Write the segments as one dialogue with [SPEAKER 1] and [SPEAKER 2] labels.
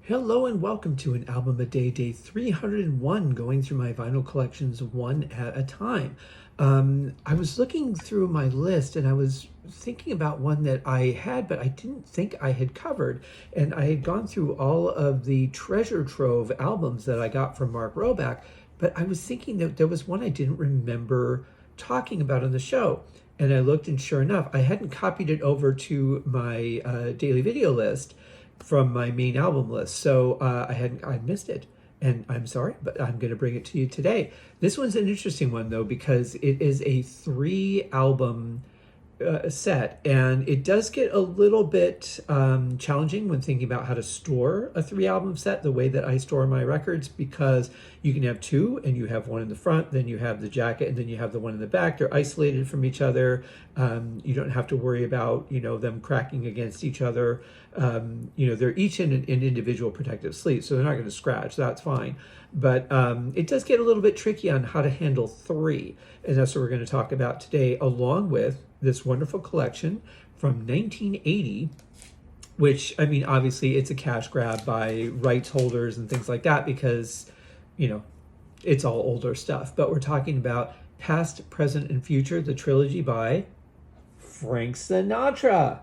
[SPEAKER 1] Hello and welcome to an album a day, day 301, going through my vinyl collections one at a time. I was looking through my list and I was thinking about one that I had, but I didn't think I had covered. And I had gone through all of the treasure trove albums that I got from Mark Roback, but I was thinking that there was one I didn't remember talking about on the show. And I looked, and sure enough, I hadn't copied it over to my daily video list from my main album list. So I missed it. And I'm sorry, but I'm going to bring it to you today. This one's an interesting one, though, because it is a 3 album set, and it does get a little bit challenging when thinking about how to store a 3 album set the way that I store my records, because you can have two and you have one in the front, then you have the jacket, and then you have the one in the back. They're isolated from each other. You don't have to worry about them cracking against each other. They're each in an individual protective sleeve, so they're not going to scratch. That's fine. But it does get a little bit tricky on how to handle 3, and that's what we're going to talk about today, along with this wonderful collection from 1980, which, I mean, obviously it's a cash grab by rights holders and things like that, because it's all older stuff. But we're talking about Past, Present, and Future, the trilogy by Frank Sinatra,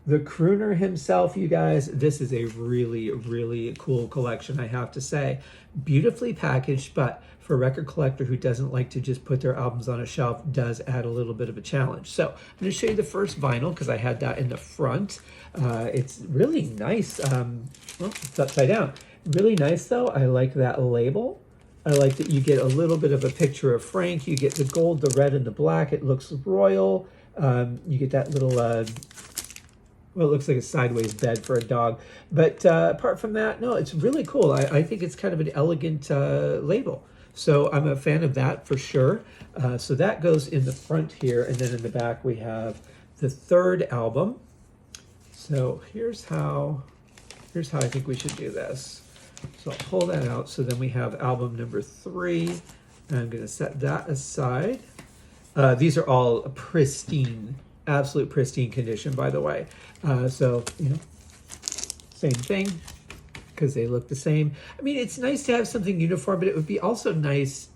[SPEAKER 1] the crooner himself. You guys, this is a really, really cool collection, I have to say. Beautifully packaged, but for a record collector who doesn't like to just put their albums on a shelf, does add a little bit of a challenge. So I'm going to show you the first vinyl, because I had that in the front. It's really nice. It's upside down. Really nice, though. I like that label. I like that you get a little bit of a picture of Frank. You get the gold, the red, and the black. It looks royal. You get that little well, it looks like a sideways bed for a dog. But apart from that, no, it's really cool. I think it's kind of an elegant label. So I'm a fan of that for sure. So that goes in the front here. And then in the back, we have the 3rd album. So here's how I think we should do this. So I'll pull that out. So then we have album number 3. And I'm going to set that aside. These are all pristine, absolute pristine condition, by the way. So, same thing, because they look the same. I mean, it's nice to have something uniform, but it would be also nice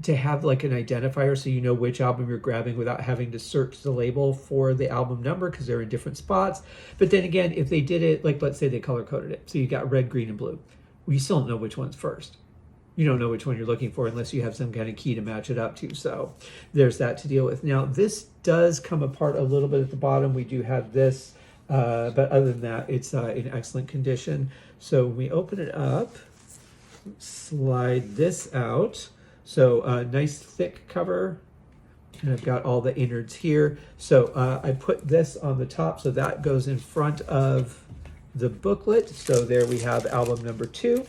[SPEAKER 1] to have like an identifier so you know which album you're grabbing without having to search the label for the album number, because they're in different spots. But then again, if they did it, like let's say they color coded it, so you got red, green, and blue, well, you still don't know which one's first. You don't know which one you're looking for unless you have some kind of key to match it up to. So there's that to deal with. Now, this does come apart a little bit at the bottom. We do have this, but other than that, it's in excellent condition. So when we open it up, slide this out. So nice thick cover. And I've got all the innards here. So I put this on the top, so that goes in front of the booklet. So there we have album number 2.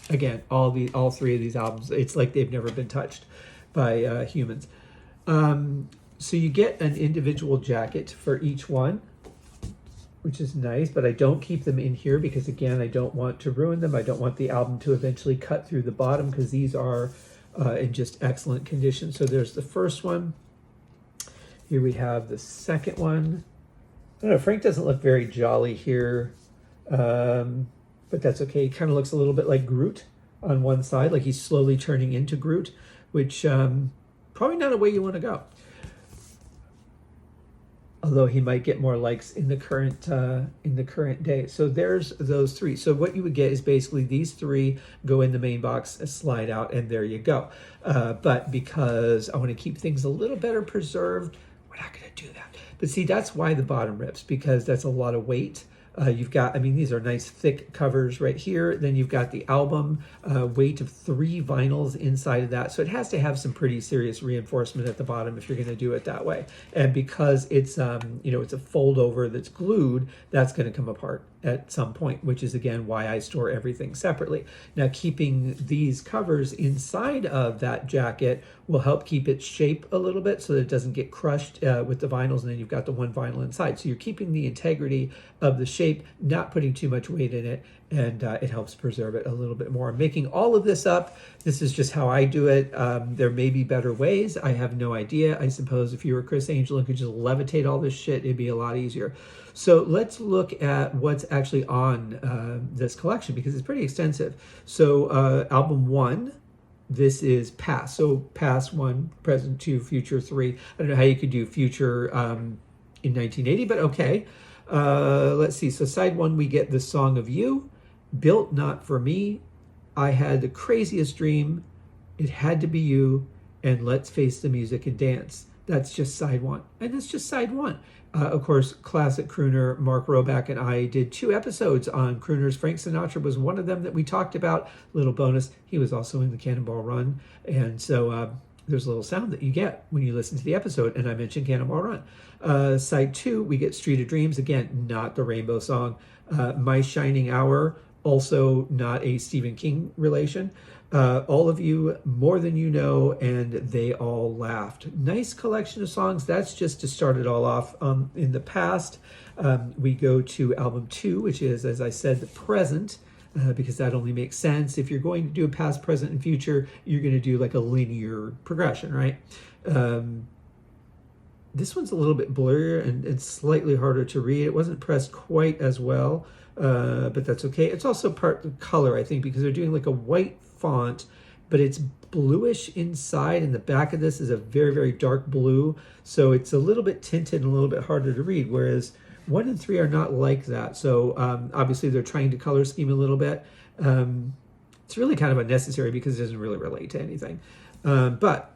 [SPEAKER 1] Again, all 3 of these albums, it's like they've never been touched by humans. So you get an individual jacket for each one, which is nice, but I don't keep them in here because, again, I don't want to ruin them. I don't want the album to eventually cut through the bottom, because these are in just excellent condition. So there's the first one. Here we have the second one. I don't know, Frank doesn't look very jolly here. But that's okay. He kind of looks a little bit like Groot on one side, like he's slowly turning into Groot, which probably not a way you want to go. Although he might get more likes in the current day. So there's those 3. So what you would get is basically these 3 go in the main box, slide out, and there you go. But because I want to keep things a little better preserved, we're not going to do that. But see, that's why the bottom rips, because that's a lot of weight. You've got, I mean, these are nice thick covers right here. Then you've got the album, weight of 3 vinyls inside of that. So it has to have some pretty serious reinforcement at the bottom if you're going to do it that way. And because it's, it's a fold over that's glued, that's going to come apart at some point, which is, again, why I store everything separately. Now, keeping these covers inside of that jacket will help keep its shape a little bit so that it doesn't get crushed with the vinyls, and then you've got the one vinyl inside. So you're keeping the integrity of the shape shape, not putting too much weight in it, and it helps preserve it a little bit more. I'm making all of this up. This is just how I do it. There may be better ways. I have no idea. I suppose if you were Chris Angel and could just levitate all this shit, it'd be a lot easier. So let's look at what's actually on this collection, because it's pretty extensive. So album 1, this is past. So past 1, present 2, future 3. I don't know how you could do future in 1980, but okay. Let's see. So side 1, we get The Song of You, Built Not for Me, I Had the Craziest Dream, It Had to Be You, and Let's Face the Music and Dance. That's just side 1. And that's just side 1. Of course, classic crooner Mark Roback and I did 2 episodes on crooners. Frank Sinatra was one of them that we talked about. Little bonus, he was also in the Cannonball Run. And so there's a little sound that you get when you listen to the episode, and I mentioned Cannonball Run. Side 2, we get Street of Dreams. Again, not the Rainbow Song. My Shining Hour, also not a Stephen King relation. All of You, More Than You Know, and They All Laughed. Nice collection of songs. That's just to start it all off. In the past, we go to album 2, which is, as I said, the present, because that only makes sense. If you're going to do a past, present, and future, you're going to do like a linear progression, right? This one's a little bit blurrier and slightly harder to read. It wasn't pressed quite as well, but that's okay. It's also part of color, I think, because they're doing like a white font, but it's bluish inside, and the back of this is a very, very dark blue. So it's a little bit tinted and a little bit harder to read, whereas 1 and 3 are not like that. So obviously they're trying to color scheme a little bit. It's really kind of unnecessary because it doesn't really relate to anything. But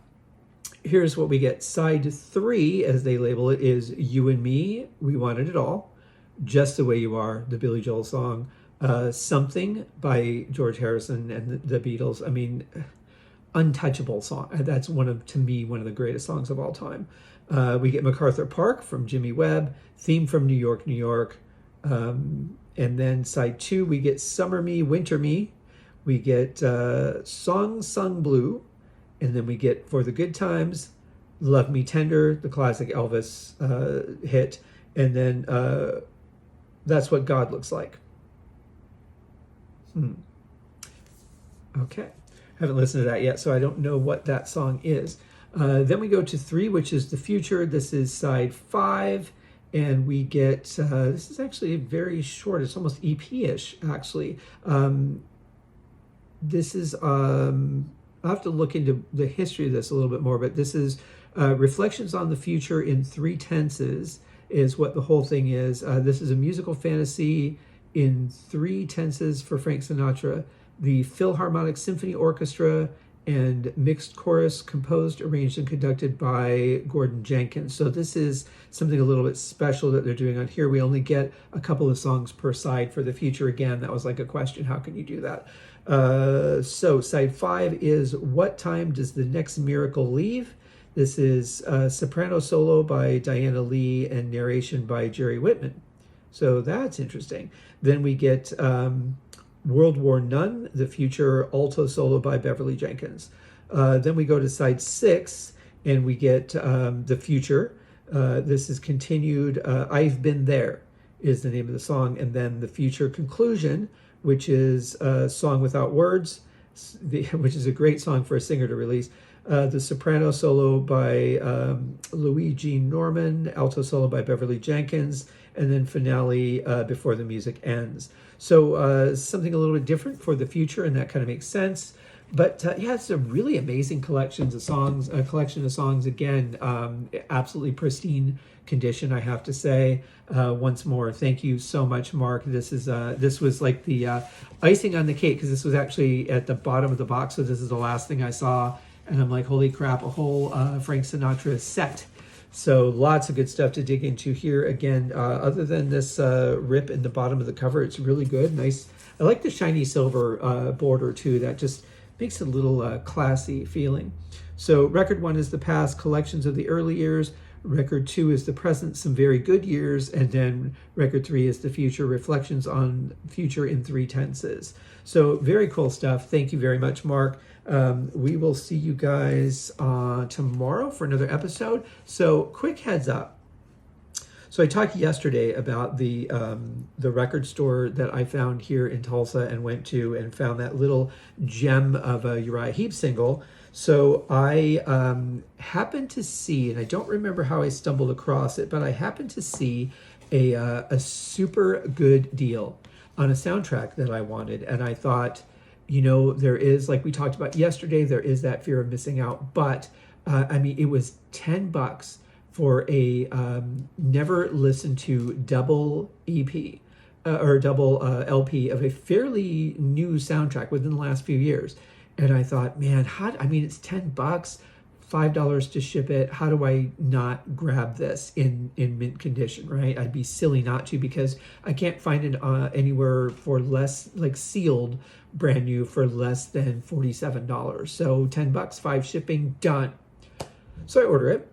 [SPEAKER 1] here's what we get. Side 3, as they label it, is You and Me, We Wanted It All, Just the Way You Are, the Billy Joel song, Something by George Harrison and the Beatles. I mean, untouchable song. That's to me, one of the greatest songs of all time. We get MacArthur Park from Jimmy Webb, Theme from New York, New York. And then side 2, we get Summer Me, Winter Me. We get Song Sung Blue. And then we get For the Good Times, Love Me Tender, the classic Elvis hit. And then That's What God Looks Like. Okay. Haven't listened to that yet, so I don't know what that song is. Then we go to 3, which is The Future. This is side 5. And we get, this is actually very short. It's almost EP-ish, actually. This is, I'll have to look into the history of this a little bit more, but this is Reflections on the Future in 3 tenses is what the whole thing is. This is a musical fantasy in 3 tenses for Frank Sinatra, the Philharmonic Symphony Orchestra, and mixed chorus, composed, arranged, and conducted by Gordon Jenkins. So this is something a little bit special that they're doing on here. We only get a couple of songs per side for the future. Again, that was like a question. How can you do that? So side 5 is What Time Does the Next Miracle Leave? This is soprano solo by Diana Lee and narration by Jerry Whitman. So that's interesting. Then we get World War None, the future alto solo by Beverly Jenkins. Then we go to side 6 and we get the future. This is continued. I've Been There is the name of the song. And then the future conclusion, which is a song without words, which is a great song for a singer to release. The soprano solo by Louis Jean Norman, alto solo by Beverly Jenkins, and then finale Before the Music Ends. So something a little bit different for the future, and that kind of makes sense. But yeah, it's a really amazing collection of songs. Again, absolutely pristine condition, I have to say. Once more, thank you so much, Mark. This was like the icing on the cake, because this was actually at the bottom of the box. So this is the last thing I saw, and I'm like, holy crap, a whole Frank Sinatra set. So lots of good stuff to dig into here. Again, other than this rip in the bottom of the cover, it's really good. Nice. I like the shiny silver border too. That just makes it a little classy feeling. So record 1 is the past, collections of the early years. Record 2 is the present, some very good years. And then record 3 is the future, reflections on future in 3 tenses. So very cool stuff. Thank you very much, Mark. We will see you guys tomorrow for another episode. So quick heads up. So I talked yesterday about the record store that I found here in Tulsa and went to and found that little gem of a Uriah Heep single. So I happened to see, and I don't remember how I stumbled across it, but I happened to see a super good deal on a soundtrack that I wanted, and I thought, there is, like we talked about yesterday, there is that fear of missing out, but I mean, it was $10 for a never listened to double EP or double LP of a fairly new soundtrack within the last few years. And I thought, man, it's $10, $5 to ship it. How do I not grab this in mint condition, right? I'd be silly not to, because I can't find it anywhere for less, like sealed, brand new, for less than $47. So $10, 5 shipping, done. So I order it.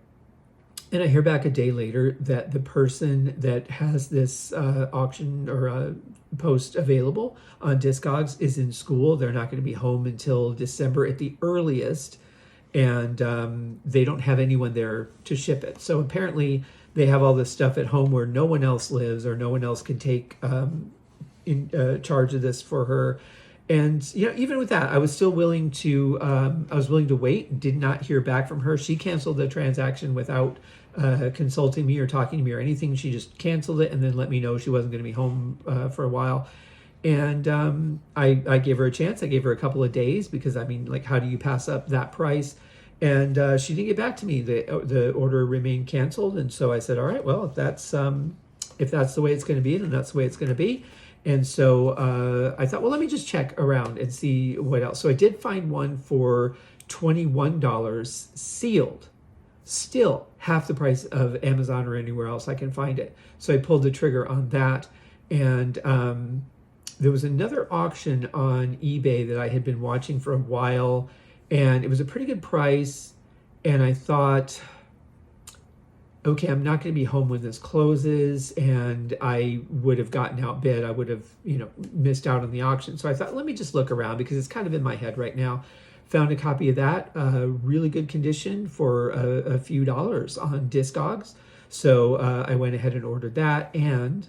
[SPEAKER 1] And I hear back a day later that the person that has this auction or post available on Discogs is in school. They're not going to be home until December at the earliest, and they don't have anyone there to ship it. So apparently they have all this stuff at home where no one else lives, or no one else can take in charge of this for her. And even with that, I was still willing to. I was willing to wait. Did not hear back from her. She canceled the transaction without consulting me or talking to me or anything. She just canceled it and then let me know she wasn't going to be home for a while. And I gave her a chance. I gave her a couple of days, because how do you pass up that price? And she didn't get back to me. The order remained canceled, and so I said, all right, well, if that's the way it's going to be, then that's the way it's going to be. And so I thought, well, let me just check around and see what else. So I did find one for $21 sealed. Still half the price of Amazon or anywhere else I can find it. So I pulled the trigger on that. And there was another auction on eBay that I had been watching for a while, and it was a pretty good price. And I thought, okay, I'm not going to be home when this closes, and I would have gotten outbid. I would have, missed out on the auction. So I thought, let me just look around, because it's kind of in my head right now. Found a copy of that, really good condition for a few dollars on Discogs. So I went ahead and ordered that, and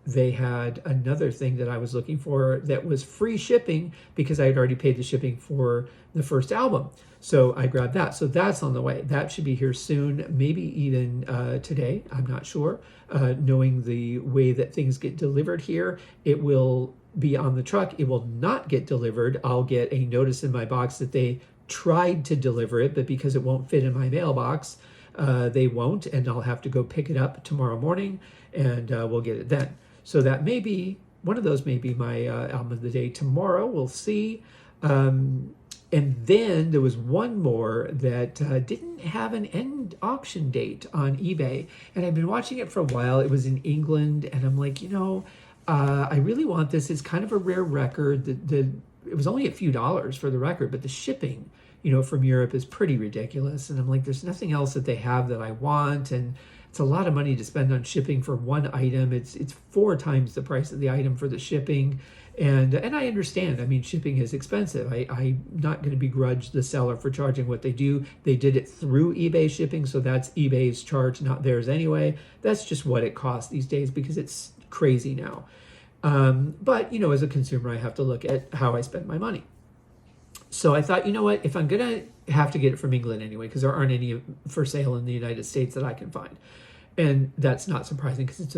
[SPEAKER 1] they had another thing that I was looking for that was free shipping, because I had already paid the shipping for the first album. So I grabbed that. So that's on the way. That should be here soon, maybe even today. I'm not sure. Knowing the way that things get delivered here, it will be on the truck. It will not get delivered. I'll get a notice in my box that they tried to deliver it, but because it won't fit in my mailbox, they won't, and I'll have to go pick it up tomorrow morning, and we'll get it then. So that may be, one of those may be my album of the day tomorrow. We'll see. And then there was one more that didn't have an end auction date on eBay. And I've been watching it for a while. It was in England. And I'm like, I really want this. It's kind of a rare record. It was only a few dollars for the record, but the shipping, from Europe is pretty ridiculous. And I'm like, there's nothing else that they have that I want. And it's a lot of money to spend on shipping for one item. It's 4 times the price of the item for the shipping. And I understand. Shipping is expensive. I'm not going to begrudge the seller for charging what they do. They did it through eBay shipping, so that's eBay's charge, not theirs anyway. That's just what it costs these days, because it's crazy now. But, as a consumer, I have to look at how I spend my money. So I thought, what? If I'm going to have to get it from England anyway, because there aren't any for sale in the United States that I can find. And that's not surprising, because it's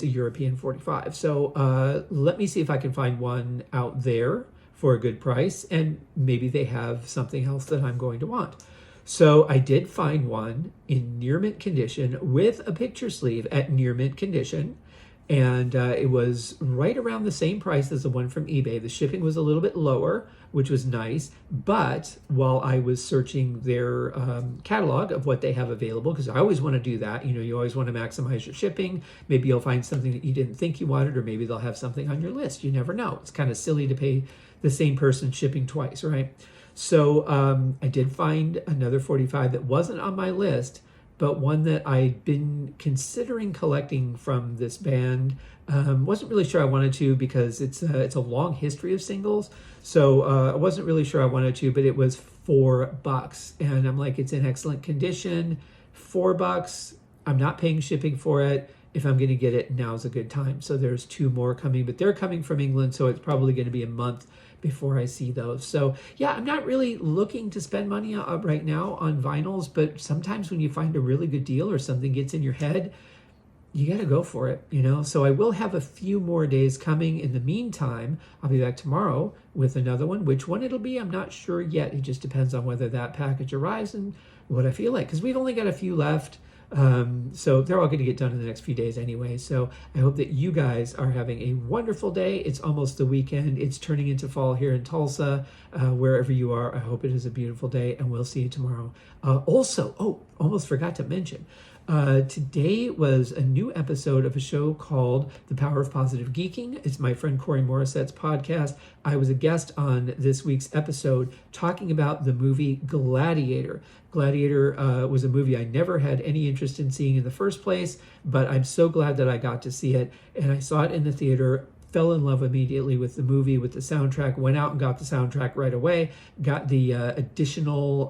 [SPEAKER 1] a European 45. So let me see if I can find one out there for a good price, and maybe they have something else that I'm going to want. So I did find one in near mint condition with a picture sleeve at near mint condition, and it was right around the same price as the one from eBay. The shipping was a little bit lower, which was nice. But while I was searching their catalog of what they have available, because I always want to do that, you always want to maximize your shipping. Maybe you'll find something that you didn't think you wanted, or maybe they'll have something on your list. You never know. It's kind of silly to pay the same person shipping twice, right? So I did find another 45 that wasn't on my list, but one that I'd been considering collecting from this band. Wasn't really sure I wanted to, because it's a long history of singles. So I wasn't really sure I wanted to, but it was $4. And I'm like, it's in excellent condition. $4. I'm not paying shipping for it. If I'm going to get it, now's a good time. So there's 2 more coming, but they're coming from England, so it's probably going to be a month before I see those. So yeah, I'm not really looking to spend money right now on vinyls, but sometimes when you find a really good deal or something gets in your head, you got to go for it, you know? So I will have a few more days coming. In the meantime, I'll be back tomorrow with another one. Which one it'll be, I'm not sure yet. It just depends on whether that package arrives and what I feel like, because we've only got a few left. So they're all going to get done in the next few days anyway. So I hope that you guys are having a wonderful day. It's almost the weekend. It's turning into fall here in Tulsa. Wherever you are, I hope it is a beautiful day, and we'll see you tomorrow. Almost forgot to mention, today was a new episode of a show called The Power of Positive Geeking. It's my friend Corey Morissette's podcast. I was a guest on this week's episode talking about the movie Gladiator. Gladiator was a movie I never had any interest in seeing in the first place, but I'm so glad that I got to see it. And I saw it in the theater, fell in love immediately with the movie, with the soundtrack, went out and got the soundtrack right away, got the additional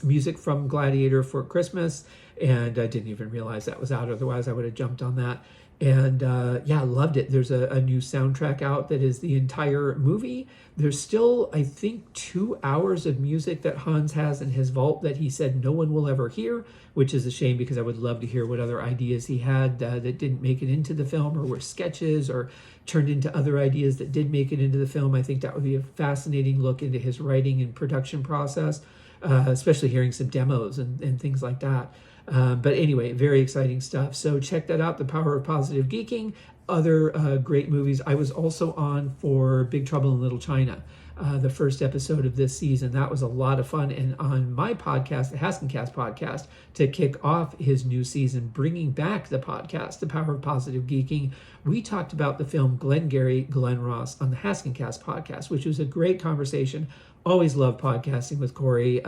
[SPEAKER 1] music from Gladiator for Christmas, and I didn't even realize that was out. Otherwise, I would have jumped on that. And yeah, loved it. There's a new soundtrack out that is the entire movie. There's still, I think, 2 hours of music that Hans has in his vault that he said no one will ever hear, which is a shame because I would love to hear what other ideas he had that didn't make it into the film, or were sketches or turned into other ideas that did make it into the film. I think that would be a fascinating look into his writing and production process, especially hearing some demos and things like that. But anyway, very exciting stuff. So check that out, The Power of Positive Geeking. Other great movies. I was also on for Big Trouble in Little China, the first episode of this season. That was a lot of fun. And on my podcast, the Haskincast podcast, to kick off his new season, bringing back the podcast, The Power of Positive Geeking, we talked about the film Glengarry Glen Ross on the Haskincast podcast, which was a great conversation. Always love podcasting with Corey.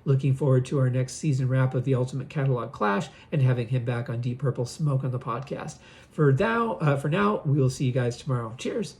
[SPEAKER 1] Looking forward to our next season wrap of the Ultimate Catalog Clash and having him back on Deep Purple Smoke on the podcast. For now, we will see you guys tomorrow. Cheers.